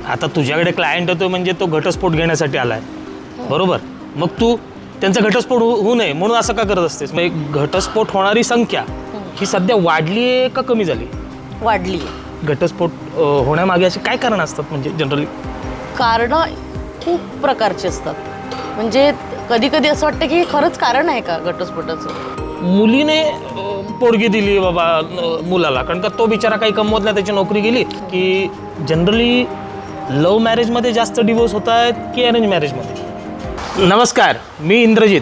आता तुझ्याकडे क्लायंट होतो म्हणजे तो घटस्फोट घेण्यासाठी आलाय, बरोबर? मग तू त्यांचा घटस्फोट होऊ नये म्हणून असं का करत असतेस? मग घटस्फोट होणारी संख्या ही सध्या वाढली आहे का कमी झाली? वाढली. घटस्फोट होण्यामागे असे काय कारण असतात म्हणजे जनरली? कारणं खूप प्रकारची असतात. म्हणजे कधी कधी असं वाटतं की हे खरंच कारण आहे का घटस्फोटाचं. मुलीने पोरगी दिली बाबा मुलाला, कारण का तो बिचारा काही कमवत नाही, त्याची नोकरी गेली. की जनरली लव्ह मॅरेजमध्ये जास्त डिवोर्स होत आहेत की अरेंज मॅरेजमध्ये? नमस्कार, मी इंद्रजित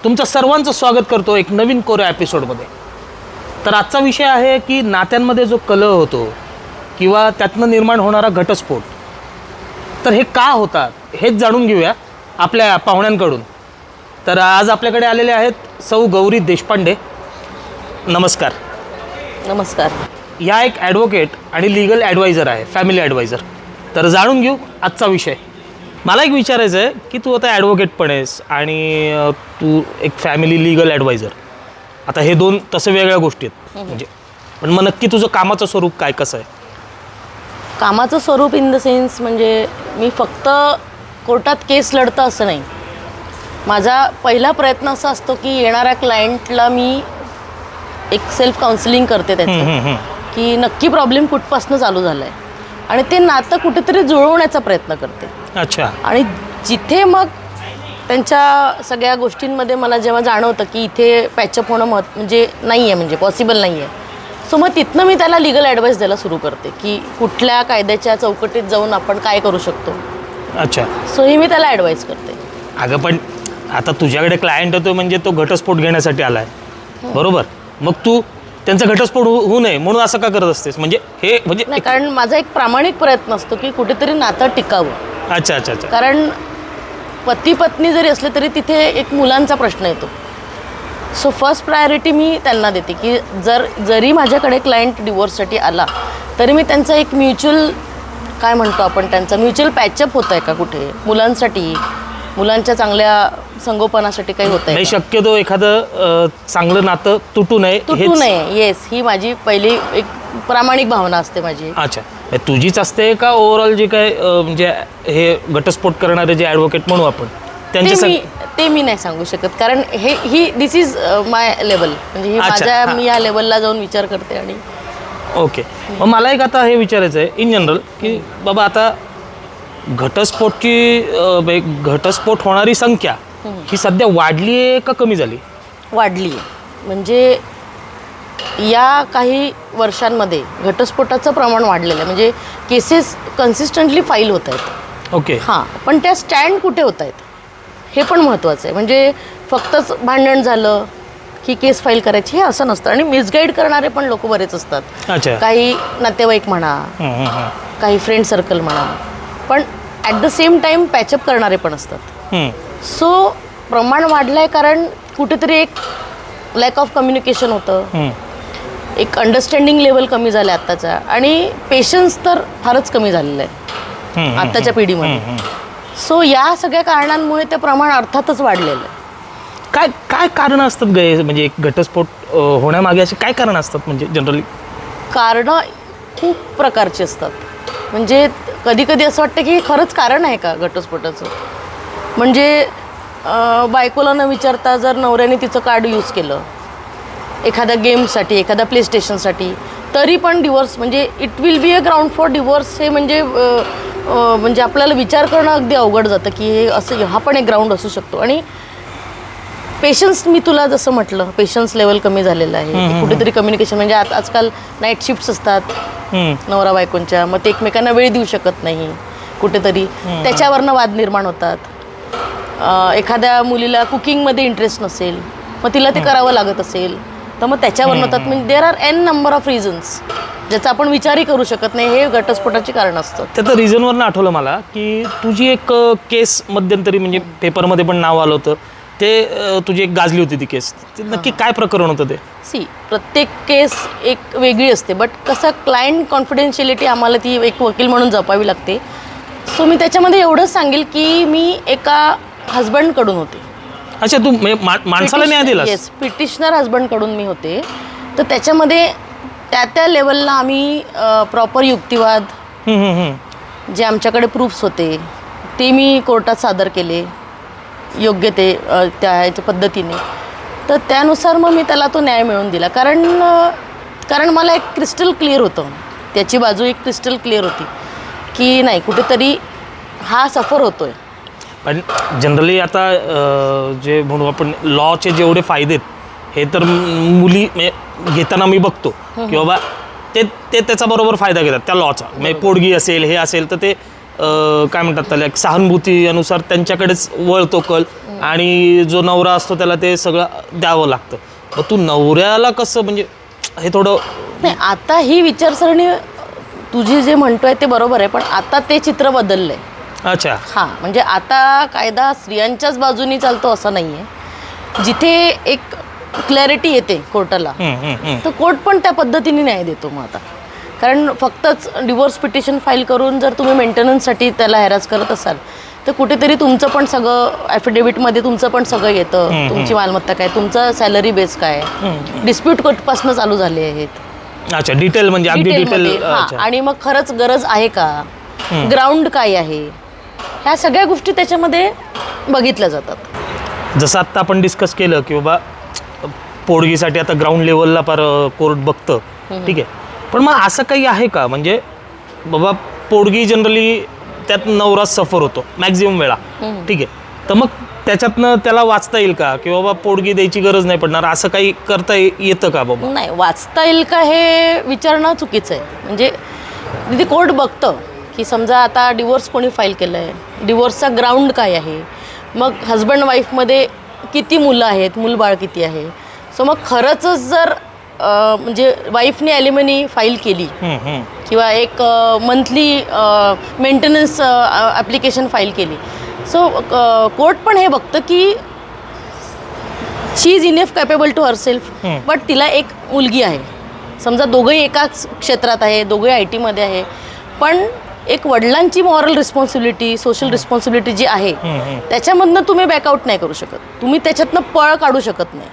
तुमचं सर्वांचं स्वागत करतो एक नवीन कोऱ्या एपिसोडमध्ये. तर आजचा विषय आहे की नात्यांमध्ये जो कलह होतो किंवा त्यातनं निर्माण होणारा घटस्फोट, तर हे का होतात हेच जाणून घेऊया आपल्या पाहुण्यांकडून. तर आज आपल्याकडे आलेले आहेत सौ गौरी देशपांडे. नमस्कार. नमस्कार. या एक ॲडव्होकेट आणि लीगल ॲडवायझर आहे, फॅमिली ॲडवायझर. तर जाणून घेऊ आजचा विषय. मला एक विचारायचं आहे की तू आता ॲडव्होकेट पण आहेस आणि तू एक फॅमिली लीगल ॲडवायझर. आता हे दोन तसं वेगळ्या गोष्टी आहेत म्हणजे, पण मग नक्की तुझं कामाचं स्वरूप काय कसं आहे? कामाचं स्वरूप इन द सेन्स म्हणजे मी फक्त कोर्टात केस लढतं असं नाही. माझा पहिला प्रयत्न असा असतो की येणाऱ्या क्लायंटला मी एक सेल्फ काउन्सिलिंग करते त्याचं, की नक्की प्रॉब्लेम कुठपासून चालू झाला आहे आणि ते नातं कुठेतरी जुळवण्याचा प्रयत्न करते. अच्छा. आणि जिथे मग त्यांच्या सगळ्या गोष्टींमध्ये मला जेव्हा जाणवतं की इथे पॅचअप होणं म्हणजे नाही आहे, म्हणजे पॉसिबल नाही आहे, सो मग तिथनं मी त्याला लीगल ॲडवाईस द्यायला सुरू करते की कुठल्या कायद्याच्या चौकटीत जाऊन आपण काय करू शकतो. अच्छा. सो ही मी त्याला ॲडवाईस करते. अगं पण आता तुझ्याकडे क्लायंट होतो म्हणजे तो घटस्फोट घेण्यासाठी आलाय, बरोबर? मग तू त्यांचा घटस्फोट होऊ नये म्हणून असं का करत असतेस? म्हणजे हे म्हणजे नाही, कारण माझा एक प्रामाणिक प्रयत्न असतो की कुठेतरी नातं टिकावं. अच्छा अच्छा अच्छा. कारण पती पत्नी जरी असले तरी तिथे एक मुलांचा प्रश्न येतो. सो फर्स्ट प्रायोरिटी मी त्यांना देते की जरी माझ्याकडे क्लायंट डिवोर्ससाठी आला तरी मी त्यांचा एक म्युच्युअल काय म्हणतो आपण, त्यांचा म्युच्युअल पॅचअप होत आहे का कुठे, मुलांसाठी, मुलांच्या चांगल्या संगोपनासाठी काही होत आहे. शक्यतो एखादं चांगलं नातं तुटू नये. येस, ही माझी पहिली एक प्रामाणिक भावना असते माझी. अच्छा. तुझीच असते का ओव्हरऑल जे काय म्हणजे हे घटस्फोट करणारे जे ॲडव्होकेट म्हणू आपण ते मी नाही सांगू शकत, कारण दिस इज माय लेवल, म्हणजे ही माझ्या मी या लेवलला जाऊन विचार करते. आणि ओके. मग मला एक आता हे विचारायचं आहे इन जनरल की बाबा आता घटस्फोट होणारी संख्या ही सध्या वाढली आहे का कमी झाली? वाढली आहे. म्हणजे या काही वर्षांमध्ये घटस्फोटाचं प्रमाण वाढलेलं आहे. म्हणजे केसेस कन्सिस्टंटली फाईल होत आहेत. ओके. हां, पण त्या स्टँड कुठे होत आहेत हे पण महत्त्वाचं आहे. म्हणजे फक्तच भांडण झालं की केस फाईल करायची हे असं नसतं. आणि मिसगाईड करणारे पण लोक बरेच असतात. अच्छा. काही नातेवाईक म्हणा, काही फ्रेंड सर्कल म्हणा, पण at the same time patch-up करणारे पण असतात. सो प्रमाण वाढलं आहे कारण कुठेतरी एक लॅक ऑफ कम्युनिकेशन होतं, एक अंडरस्टँडिंग लेवल कमी झालं आहे आत्ताचा, आणि पेशन्स तर फारच कमी झालेलं आहे आत्ताच्या पिढीमध्ये. सो या सगळ्या कारणांमुळे ते प्रमाण अर्थातच वाढलेलं आहे. काय काय कारणं असतात म्हणजे एक घटस्फोट होण्यामागे असे काय कारणं असतात म्हणजे जनरली? कारणं खूप प्रकारची असतात. म्हणजे कधी कधी असं वाटतं की हे खरंच कारण आहे का घटस्फोटाचं. म्हणजे बायकोला न विचारता जर नवऱ्याने तिचं कार्ड यूज केलं एखाद्या गेमसाठी, एखाद्या प्ले स्टेशनसाठी, तरी पण डिवोर्स, म्हणजे it will be a ground for divorce. हे म्हणजे आपल्याला विचार करणं अगदी अवघड जातं की हे असं, हा पण एक ग्राउंड असू शकतो. आणि पेशन्स, मी तुला जसं म्हटलं, पेशन्स लेवल कमी झालेलं आहे. कुठेतरी कम्युनिकेशन, म्हणजे आजकाल नाईट शिफ्ट्स असतात नवरा बायकोंच्या, मग ते एकमेकांना वेळ देऊ शकत नाही, कुठेतरी त्याच्यावरनं वाद निर्माण होतात. एखाद्या मुलीला कुकिंगमध्ये इंटरेस्ट नसेल, मग तिला ते करावं लागत असेल, तर मग त्याच्यावर होतात. म्हणजे there are n number of reasons ज्याचा आपण विचारही करू शकत नाही. हे घटस्फोटाची कारण असतं. त्या रिझनवरनं आठवलं मला की तुझी एक केस मध्यंतरी म्हणजे पेपरमध्ये पण नाव आलं होतं, ते तुझी एक गाजली होती ती केस. नक्की काय प्रकरण होतं ते? प्रत्येक केस एक वेगळी असते, बट कसं क्लायंट कॉन्फिडेन्शियलिटी आम्हाला ती एक वकील म्हणून जपावी लागते. सो मी त्याच्यामध्ये एवढंच सांगेल की मी एका हजबंडकडून होते. अच्छा, तू माणसाला न्याय दिला? येस, पिटिशनर हजबंडकडून मी होते. तर त्याच्यामध्ये त्या लेवलला आम्ही प्रॉपर युक्तिवाद, जे आमच्याकडे प्रूफ्स होते ते मी कोर्टात सादर केले योग्य ते त्या ह्याच्या पद्धतीने. तर त्यानुसार मग मी त्याला तो न्याय मिळवून दिला. कारण मला एक क्रिस्टल क्लिअर होतं, त्याची बाजू एक क्रिस्टल क्लिअर होती की नाही कुठेतरी हा सफर होतोय. पण जनरली आता जे म्हणू आपण लॉचे जेवढे फायदे आहेत हे तर मुली घेताना मी बघतो की बाबा ते त्याचा बरोबर फायदा घेतात त्या लॉचा. म्हणजे पोडगी असेल हे असेल तर ते काय म्हणतात त्याला एक सहानुभूती अनुसार त्यांच्याकडेच वळतो कल आणि जो नवरा असतो त्याला ते सगळं द्यावं लागतं. मग तू नवऱ्याला कसं म्हणजे हे थोडं नाही. आता ही विचारसरणी तुझी जे म्हणतोय ते बरोबर आहे, पण आता ते चित्र बदललं आहे. अच्छा. हां, म्हणजे आता कायदा स्त्रियांच्याच बाजूनी चालतो असं नाही आहे. जिथे एक क्लॅरिटी येते कोर्टाला तर कोर्ट पण त्या पद्धतीने न्याय देतो. मग आता कारण फक्तच डिवोर्स पिटिशन फाईल करून जर तुम्ही मेंटेनन्ससाठी त्याला हॅरास करत असाल तर कुठेतरी तुमचं पण सगळं ॲफिडेव्हिटमध्ये तुमचं पण सगळं येतं. तुमची मालमत्ता काय, तुमचा सॅलरी बेस काय, डिस्प्यूट कोर्टपासून चालू झाले आहेत. अच्छा, डिटेल म्हणजे अगदी डिटेल. हां, आणि मग खरंच गरज आहे का, ग्राउंड काय आहे, ह्या सगळ्या गोष्टी त्याच्यामध्ये बघितल्या जातात. जसं आत्ता आपण डिस्कस केलं की बाबा पोडगीसाठी आता ग्राउंड लेवलला पार कोर्ट बघतं, ठीक आहे. पण मग असं काही आहे का म्हणजे बाबा पोडगी जनरली त्यात नवरा सफर होतो मॅक्झिमम वेळा, ठीक आहे. तर मग त्याच्यातनं त्याला वाचता येईल का की बाबा पोडगी द्यायची गरज नाही पडणार, असं काही करता येतं का बाबा? नाही, वाचता येईल का हे विचारणं चुकीचं आहे. म्हणजे तिथे कोर्ट बघतं की समजा आता डिवोर्स कोणी फाईल केलं आहे, डिवोर्सचा ग्राउंड काय आहे, मग हजबंड वाईफमध्ये किती मुलं आहेत, मूलबाळ किती आहे. सो मग खरंचच जर म्हणजे वाईफने ॲलिमनी फाईल केली किंवा एक मंथली मेंटेनन्स ॲप्लिकेशन फाईल केली, सो कोर्ट पण हे बघतं की she is enough capable to herself. But तिला एक मुलगी आहे, समजा दोघंही एकाच क्षेत्रात आहे, दोघंही IT मध्ये आहे, पण एक वडिलांची मॉरल रिस्पॉन्सिबिलिटी, सोशल रिस्पॉन्सिबिलिटी जी आहे त्याच्यामधनं तुम्ही बॅकआउट नाही करू शकत, तुम्ही त्याच्यातनं पळ काढू शकत नाही.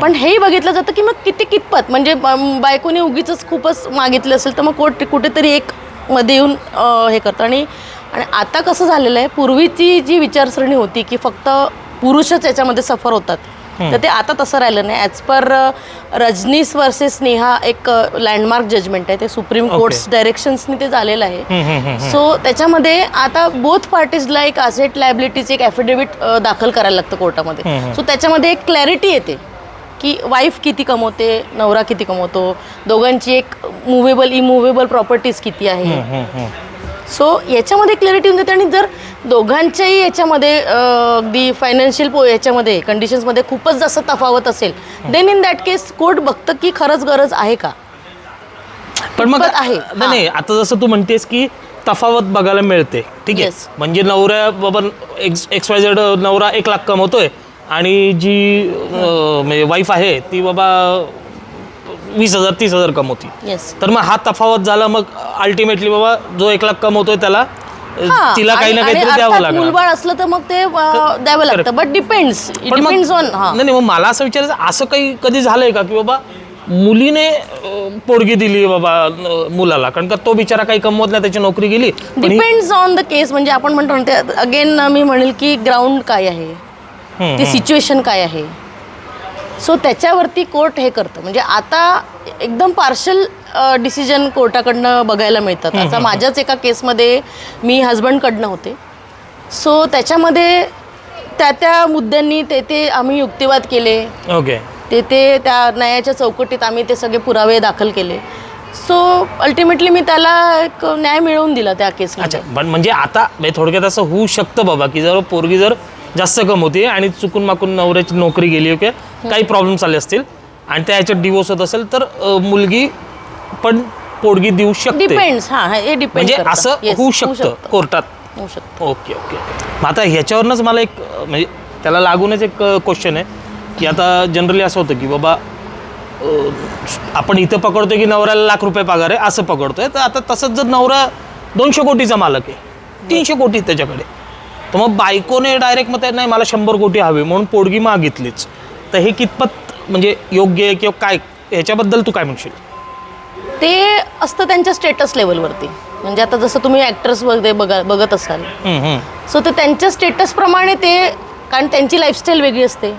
पण हेही बघितलं जातं की मग कितपत म्हणजे बायकोने उगीच खूपच मागितलं असेल तर मग कोर्ट कुठेतरी एक मध्ये येऊन हे करतं. आणि आता कसं झालेलं आहे, पूर्वीची जी विचारसरणी होती की फक्त पुरुषच याच्यामध्ये सफर होतात, तर ते आता तसं राहिलं नाही. As per Rajneesh versus Neha एक लँडमार्क जजमेंट आहे, ते सुप्रीम कोर्ट्स डायरेक्शन्सनी ते झालेलं आहे. सो त्याच्यामध्ये आता बोथ पार्टीजला एक असेट लायबिलिटीचे एक ॲफिडेव्हिट दाखल करायला लागतं कोर्टामध्ये. सो त्याच्यामध्ये एक क्लॅरिटी येते की वाईफ किती कमवते, नवरा किती कमवतो, दोघांची एक मुव्हेबल इमुव्हेबल प्रॉपर्टीज किती आहे. सो याच्यामध्ये क्लॅरिटी होऊन जाते. आणि जर दोघांच्याही याच्यामध्ये अगदी फायनान्शियल याच्यामध्ये कंडिशन्समध्ये खूपच जास्त तफावत असेल, then in that case court बघतं की खरंच गरज आहे का. पण मग नाही, आता जसं तू म्हणतेस की तफावत बघायला मिळते, ठीक आहे. म्हणजे नवऱ्या बाबा XYZ नवरा 1 लाख कमवतोय आणि जी म्हणजे वाईफ आहे ती बाबा 20,000-30,000 कमवती. तर मग हा तफावत झाला, मग अल्टिमेटली बाबा जो 1 लाख कमवतोय त्याला तिला काही ना काहीतरी द्यावं लागणार. मुलबाळ असलं तर मग ते द्यावं लागतं. But depends on. नाही, मग मला असं विचारायचं, असं काही कधी झालंय का की बाबा मुलीने पोडगी दिली बाबा मुलाला, कारण का तो बिचारा काही कमवत नाही, त्याची नोकरी गेली. डिपेंड्स ऑन द केस. म्हणजे आपण म्हणतो ना, ते अगेन मी म्हणेल की ग्राउंड काय आहे, ती सिच्युएशन काय आहे. सो त्याच्यावरती कोर्ट हे करतं. म्हणजे आता एकदम पार्शल डिसिजन कोर्टाकडनं बघायला मिळतात. आता माझ्याच एका केसमध्ये मी हजबंडकडनं होते. सो त्याच्यामध्ये त्या मुद्द्यांनी ते आम्ही युक्तिवाद केले. ओके. ते त्या न्यायाच्या चौकटीत आम्ही ते सगळे पुरावे दाखल केले. सो अल्टिमेटली मी त्याला एक न्याय मिळवून दिला त्या केसमध्ये. पण म्हणजे आता थोडक्यात असं होऊ शकतं बाबा की जर पोरगी जर जास्त कमवते आणि चुकून माकून नवऱ्याची नोकरी गेली, ओके, काही प्रॉब्लेम चालले असतील आणि त्या ह्याच्यात डिवोर्स होत असेल तर मुलगी पण पोडगी देऊ शकते. डिपेंड्स. हां, हे डिपेंड म्हणजे असं होऊ शकतं कोर्टात. होऊ शकतं. ओके. आता ह्याच्यावरनंच मला एक म्हणजे त्याला लागूनच एक क्वेश्चन आहे की आता जनरली असं होतं की बाबा आपण इथं पकडतोय की नवऱ्याला ₹1 लाख पगार आहे असं पकडतोय. तर आता तसंच जर नवरा 200 कोटीचा मालक आहे, 300 कोटी त्याच्याकडे, तर मग बायकोने डायरेक्ट मग नाही मला 100 कोटी हवे म्हणून पोडगी मागितलीच, तर हे कितपत म्हणजे योग्य आहे किंवा काय, ह्याच्याबद्दल तू काय म्हणशील? ते असतं त्यांच्या स्टेटस लेवलवरती. म्हणजे आता जसं तुम्ही ॲक्टर्स बघत असाल, सो ते त्यांच्या स्टेटसप्रमाणे ते, कारण त्यांची लाईफस्टाईल वेगळी असते.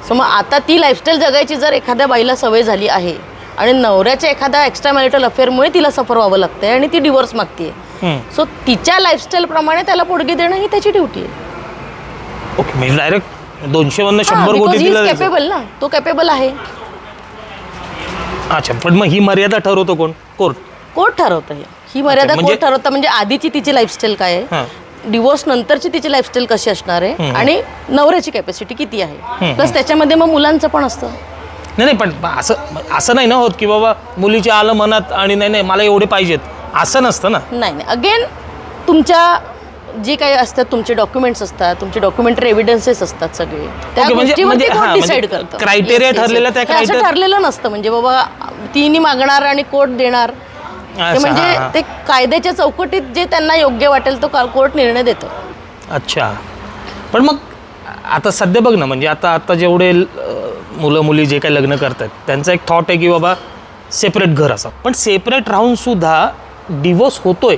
सो मग आता ती लाईफस्टाईल जगायची जर एखाद्या बाईला सवय झाली आहे आणि नवऱ्याच्या एखाद्या एक्स्ट्रा मॅरिटल अफेअरमुळे तिला सफर व्हावं लागतंय आणि ती डिवोर्स मागते, सो तिच्या लाईफस्टाईलप्रमाणे त्याला पोटगी देणं ही त्याची ड्युटी आहे. ओके, म्हणजे डायरेक्ट 200 100 कोटी दिला कॅपेबल ना, तो कॅपेबल आहे. अच्छा, पण मग ही मर्यादा ठरवतो कोण? कोर्ट. कोर्ट ठरवतं ही मर्यादा. म्हणजे- कोर्ट ठरवतं, म्हणजे आधीची तिची लाईफस्टाईल काय आहे, डिवोर्स नंतरची तिची लाईफस्टाईल कशी असणार आहे आणि नवऱ्याची कॅपॅसिटी किती आहे, प्लस त्याच्यामध्ये मग मुलांचं पण असतं. नाही पण असं नाही ना होत की बाबा मुलीच्या आलं मनात आणि नाही मला एवढे पाहिजेत, असं नसतं ना. नाही, अगेन तुमच्या जे काही असतात, तुमचे डॉक्युमेंट्स असतात, तुमचे डॉक्युमेंटरी एव्हिडन्सेस असतात सगळे, त्या गोष्टीवरती कोर्ट डिसाईड करतं. क्रायटेरिया ठरलेला त्या असं ठरलेलं नसतं, म्हणजे बाबा तिने मागणार आणि कोर्ट देणार. ते म्हणजे ते कायद्याच्या चौकटीत जे त्यांना योग्य वाटेल तो कोर्ट निर्णय देतो. अच्छा, पण मग आता सध्या बघ ना, म्हणजे आता जेवढे मुलं मुली जे काही लग्न करतात त्यांचा एक थॉट आहे की बाबा सेपरेट घर असं, पण सेपरेट राहून सुद्धा डिवोर्स होतोय,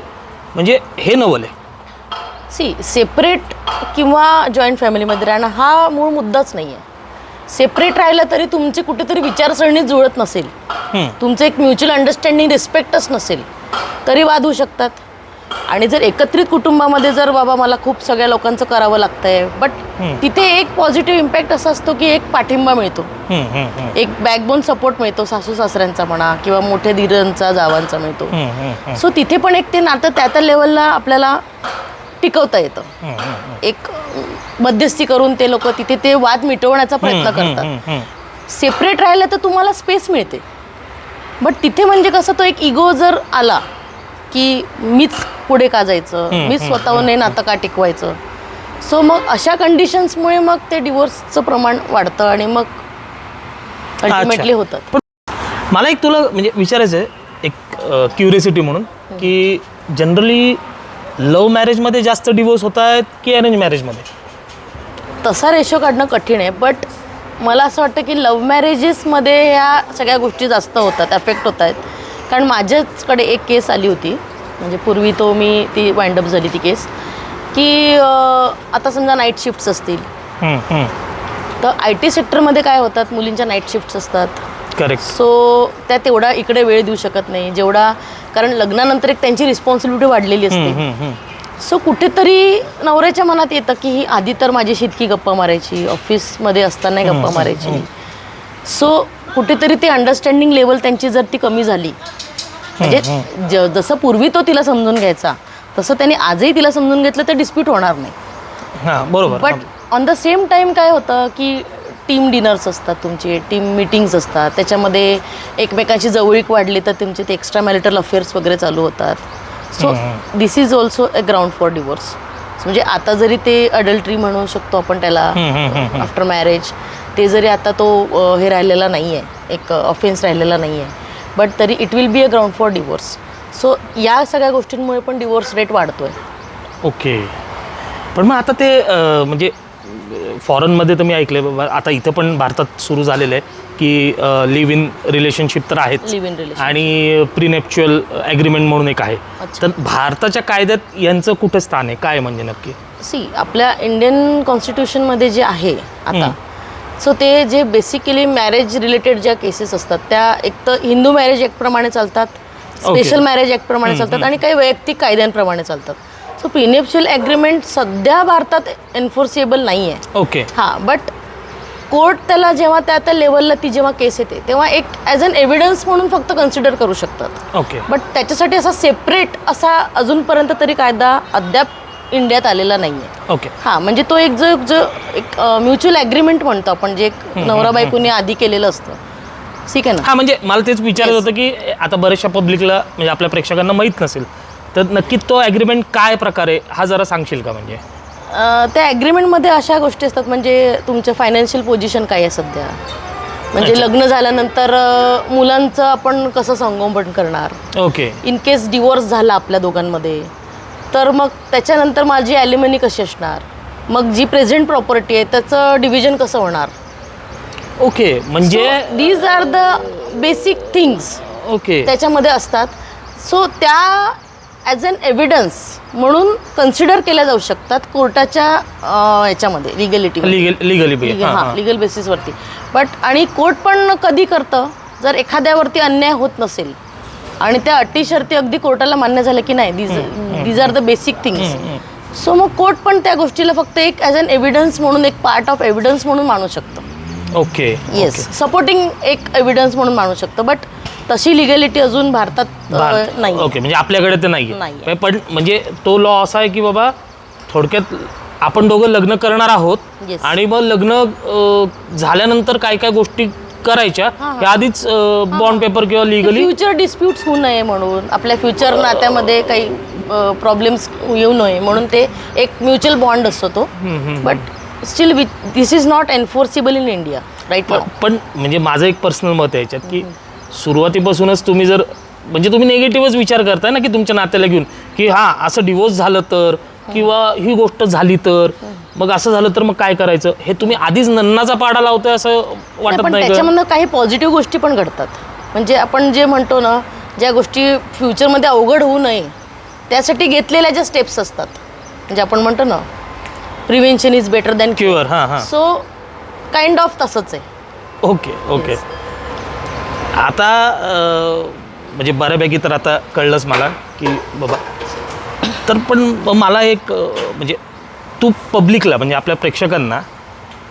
म्हणजे हे नवल आहे. सेपरेट किंवा जॉईंट फॅमिलीमध्ये राहणं हा मूळ मुद्दाच नाही आहे. सेपरेट राहिलं तरी तुमची कुठेतरी विचारसरणी जुळत नसेल, तुमचं एक म्युच्युअल अंडरस्टँडिंग, रिस्पेक्टच नसेल, तरी वाद होऊ शकतात. आणि जर एकत्रित कुटुंबामध्ये जर बाबा मला खूप सगळ्या लोकांचं करावं लागतंय, बट तिथे एक पॉझिटिव्ह इम्पॅक्ट असा असतो की एक पाठिंबा मिळतो, एक बॅकबोन सपोर्ट मिळतो, सासू सासऱ्यांचा म्हणा किंवा मोठ्या धीरांचा, जावांचा मिळतो. सो तिथे पण एक ते नातं त्या लेवलला आपल्याला टिकवता येतं. एक मध्यस्थी करून ते लोक तिथे ते वाद मिटवण्याचा प्रयत्न करतात. सेपरेट राहिलं तर तुम्हाला स्पेस मिळते, बट तिथे म्हणजे कसं तो एक इगो जर आला की मीच पुढे का जायचं, मीच स्वतःहून नातं का टिकवायचं, सो मग अशा कंडिशन्समुळे मग ते डिवोर्सचं प्रमाण वाढतं आणि मग अल्टिमेटली होतं. मला एक तुला म्हणजे विचारायचं आहे, एक क्युरियोसिटी म्हणून, की जनरली लव्ह मॅरेजमध्ये जास्त डिवोर्स होत आहेत की अरेंज मॅरेजमध्ये? तसा रेशो काढणं कठीण आहे, बट मला असं वाटतं की लव्ह मॅरेजेसमध्ये ह्या सगळ्या गोष्टी जास्त होतात, अफेक्ट होत आहेत. कारण माझ्याचकडे एक केस आली होती, म्हणजे पूर्वी ती वाइंडअप झाली ती केस, की आता समजा नाईट शिफ्ट्स असतील, तर IT सेक्टरमध्ये काय होतात, मुलींच्या नाईट शिफ्ट्स असतात. करेक्ट. सो त्या तेवढा इकडे वेळ देऊ शकत नाही जेवढा, कारण लग्नानंतर एक त्यांची रिस्पॉन्सिबिलिटी वाढलेली असते. सो कुठेतरी नवऱ्याच्या मनात येतं की ही आधी तर माझ्याशी इतकी गप्पा मारायची, ऑफिसमध्ये असताना गप्पा मारायची. सो कुठेतरी ते अंडरस्टँडिंग लेवल त्यांची जर ती कमी झाली, म्हणजे जसं पूर्वी तो तिला समजून घ्यायचा तसं त्यांनी आजही तिला समजून घेतलं तर डिस्प्यूट होणार नाही. हां, बरोबर. But on the same time काय होतं की टीम डिनर्स असतात, तुमचे टीम मीटिंग्स असतात, त्याच्यामध्ये एकमेकांची जवळीक वाढली तर तुमचे ते एक्स्ट्रा मॅरिटल अफेअर्स वगैरे चालू होतात. So this is also a ground for divorce. म्हणजे आता जरी ते अडल्ट्री म्हणू शकतो आपण त्याला, आफ्टर मॅरेज, ते जरी आता तो हे राहिलेला नाही आहे, एक ऑफेन्स राहिलेला नाही आहे, बट तरी it will be a ground for divorce. So या सगळ्या गोष्टींमुळे पण डिवोर्स रेट वाढतो आहे. ओके, पण मग आता ते म्हणजे फॉरेनमध्ये तर मी ऐकलं आहे बाबा, आता इथं पण भारतात सुरू झालेलं आहे की लिव्ह इन रिलेशनशिप तर आहेच, लिव्ह इन रिलेशन आणि प्रीनेप्च्युअल ॲग्रीमेंट म्हणून एक आहे. तर भारताच्या कायद्यात यांचं कुठं स्थान आहे, काय म्हणजे नक्की? आपल्या इंडियन कॉन्स्टिट्यूशनमध्ये जे आहे आता, सो ते जे बेसिकली मॅरेज रिलेटेड ज्या केसेस असतात त्या एक तर हिंदू मॅरेज ॲक्टप्रमाणे चालतात, स्पेशल मॅरेज ॲक्टप्रमाणे चालतात आणि काही वैयक्तिक कायद्यांप्रमाणे चालतात. सो प्रीनेप्च्युअल ॲग्रीमेंट सध्या भारतात एन्फोर्सेबल नाही आहे. ओके. हां, बट कोर्ट त्याला जेव्हा त्या लेवलला ती जेव्हा केस येते तेव्हा एक ॲज अन एव्हिडन्स म्हणून फक्त कन्सिडर करू शकतात. ओके. बट त्याच्यासाठी असा सेपरेट असा अजूनपर्यंत तरी कायदा अद्याप इंडियात आलेला नाही आहे. ओके. हां, म्हणजे तो एक जो एक म्युच्युअल ॲग्रीमेंट म्हणतो आपण, जे एक नवरा बायकोने आधी केलेलं असतं, ठीक आहे ना. हां, म्हणजे मला तेच विचारायचं होतं की आता बऱ्याचशा पब्लिकला, म्हणजे आपल्या प्रेक्षकांना माहीत नसेल, तर नक्की तो ॲग्रीमेंट काय प्रकारे, हा जरा सांगशील का? म्हणजे त्या ॲग्रीमेंटमध्ये अशा गोष्टी असतात, म्हणजे तुमचं फायनान्शियल पोझिशन काय आहे सध्या, म्हणजे लग्न झाल्यानंतर मुलांचं आपण कसं संगोपन करणार. ओके. इन केस डिवोर्स झाला आपल्या दोघांमध्ये तर मग त्याच्यानंतर माझी ॲलिमनी कशी असणार, मग जी प्रेझेंट प्रॉपर्टी आहे त्याचं डिव्हिजन कसं होणार. ओके, म्हणजे these are the basic things okay त्याच्यामध्ये असतात. सो त्या ॲज अन एव्हिडन्स म्हणून कन्सिडर केल्या जाऊ शकतात कोर्टाच्या ह्याच्यामध्ये लिगॅलिटी लीगल बेसिसवरती. बट आणि कोर्ट पण कधी करतं, जर एखाद्यावरती अन्याय होत नसेल आणि त्या अटी शर्ती अगदी कोर्टाला मान्य झाल्या की नाही, these are the basic things, so मग कोर्ट पण त्या गोष्टीला फक्त एक ॲज अन एव्हिडन्स म्हणून, एक पार्ट ऑफ एव्हिडन्स म्हणून मानू शकतं. ओके. येस, सपोर्टिंग एक एव्हिडन्स म्हणून मानू शकतं. बट तशी लिगॅलिटी अजून भारतात नाही. ओके, म्हणजे आपल्याकडे ते नाही. पण म्हणजे तो लॉ असा आहे की बाबा थोडक्यात आपण दोघं लग्न करणार आहोत आणि मग लग्न झाल्यानंतर काय काय गोष्टी करायच्या हे आधीच बॉन्ड पेपर किंवा लिगली फ्युचर डिस्प्यूट्स होऊ नये म्हणून, आपल्या फ्युचर नात्यामध्ये काही प्रॉब्लेम्स येऊ नये म्हणून ते एक म्युच्युअल बॉन्ड असतो तो. But still this is not enforceable in India right now. पण म्हणजे माझं एक पर्सनल मत आहे याच्यात की सुरुवातीपासूनच तुम्ही जर म्हणजे तुम्ही निगेटिव्हच विचार करताय ना की तुमच्या नात्याला घेऊन की हां असं डिवोर्स झालं तर किंवा ही गोष्ट झाली तर मग असं झालं तर मग काय करायचं, हे तुम्ही आधीच नन्नाचा पाडा लावतोय असं वाटत पण नाही. त्याच्यामधनं काही पॉझिटिव्ह गोष्टी पण घडतात. म्हणजे आपण जे म्हणतो ना, ज्या गोष्टी फ्युचरमध्ये अवघड होऊ नये त्यासाठी घेतलेल्या ज्या स्टेप्स असतात, म्हणजे आपण म्हणतो ना prevention is better than cure. हां. सो काइंड ऑफ तसंच आहे. ओके. आता म्हणजे बऱ्यापैकी तर आता कळलंच मला की बाबा, तर पण मला एक म्हणजे तू पब्लिकला म्हणजे आपल्या प्रेक्षकांना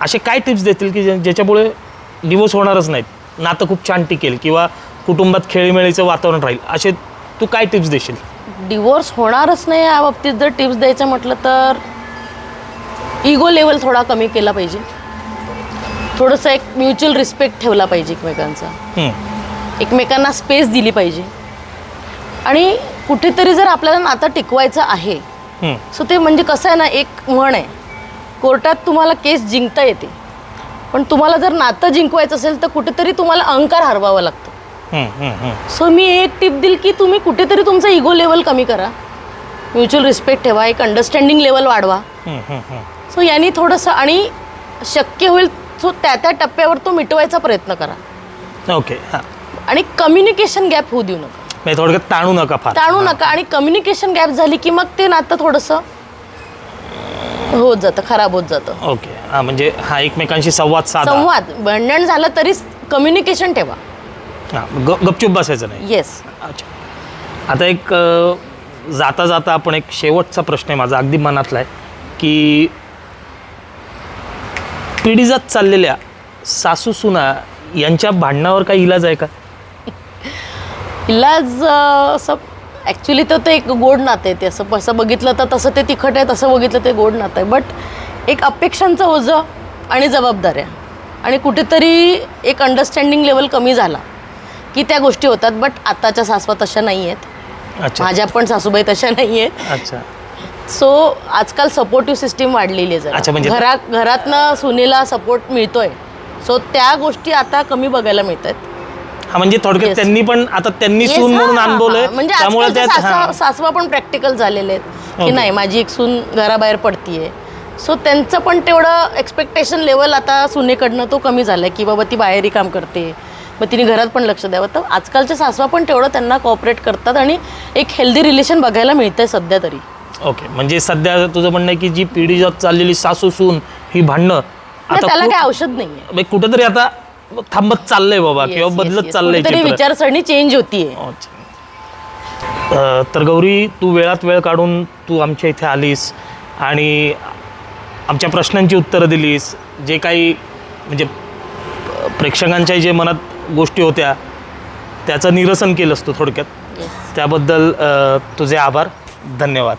असे काय टिप्स देतील की ज्याच्यामुळे डिवोर्स होणारच नाहीत, नातं खूप छान टिकेल किंवा कुटुंबात खेळीमेळीचं वातावरण राहील, असे तू काय टिप्स देशील? डिवोर्स होणारच नाही या बाबतीत जर टिप्स द्यायचं म्हटलं तर इगो लेवल थोडा कमी केला पाहिजे, थोडंसं एक म्युच्युअल रिस्पेक्ट ठेवला पाहिजे एकमेकांचा, एकमेकांना स्पेस दिली पाहिजे. आणि कुठेतरी जर आपल्याला नातं टिकवायचं आहे सो ते म्हणजे कसं आहे ना, एक म्हण आहे कोर्टात तुम्हाला केस जिंकता येते, पण तुम्हाला जर नातं जिंकवायचं असेल तर कुठेतरी तुम्हाला अहंकार हरवावा लागतो. सो मी एक टिप देईल की तुम्ही कुठेतरी तुमचा इगो लेवल कमी करा, म्युच्युअल रिस्पेक्ट ठेवा, एक अंडरस्टँडिंग लेवल वाढवा. सो यांनी थोडंसं आणि शक्य होईल सो त्या टप्प्यावर तो मिटवायचा प्रयत्न करा. ओके. आणि कम्युनिकेशन गॅप होऊ देऊ नका, म्हणजे थोडक्यात ताणू नका. आणि कम्युनिकेशन गॅप झाली की मग ते नातं थोडंसं होत जातं, खराब होत जातं. ओके. म्हणजे हा एकमेकांशी संवाद भांडण झालं तरी कम्युनिकेशन ठेवा. गपचूप बसायचं नाही. येस. अच्छा. आता एक जाता जाता आपण एक शेवटचा प्रश्न आहे माझा अगदी मनातला आहे की पिढीजात चाललेल्या सासू सुना यांच्या भांडणावर काही इलाज आहे का? इलाज असं ॲक्च्युली तर ते एक गोड नातं आहे, ते असं बघितलं तर तसं ते तिखट आहे, तसं बघितलं ते गोड नातं आहे. बट एक अपेक्षांचं ओझं आणि जबाबदाऱ्या आणि कुठेतरी एक अंडरस्टँडिंग लेवल कमी झाला की त्या गोष्टी होतात. बट आताच्या सासवा तशा नाही आहेत, माझ्या पण सासूबाई तशा नाही आहेत. अच्छा. सो आजकाल सपोर्टिव्ह सिस्टीम वाढलेली आहे जरा, म्हणजे घरातनं सुनेला सपोर्ट मिळतोय. सो त्या गोष्टी आता कमी बघायला मिळत आहेत. म्हणजे थोडक्यात त्यांनी सून म्हणून अनुभवलंय, म्हणजे त्यामुळे सासवा पण प्रॅक्टिकल झालेले आहेत की नाही माझी एक सून घराबाहेर पडतीये. सो त्यांचं पण तेवढं एक्सपेक्टेशन लेवल आता सुनेकडनं तो कमी झालाय की बाबा ती बाहेरही काम करते, मग तिने घरात पण लक्ष द्यावं. तर आजकालच्या सासवा पण तेवढं त्यांना कोऑपरेट करतात आणि एक हेल्दी रिलेशन बघायला मिळतंय सध्या तरी. ओके. म्हणजे सध्या तुझं म्हणणं आहे की जी पिढी जात चाललेली सासू सून ही भांडणं आता त्याला काही औषध नाहीये, कुठेतरी आता थांबत चाललंय बाबा किंवा बदलत चाललंय, विचारसरणी चेंज होतीये. तर गौरी, तू वेळात वेळ काढून तू आमच्या इथे आलीस आणि आमच्या प्रश्नांची उत्तरं दिलीस, जे काही म्हणजे प्रेक्षकांच्या जे मनात गोष्टी होत्या त्याचं निरसन केलंस तू थोडक्यात, त्याबद्दल तुझे आभार, धन्यवाद.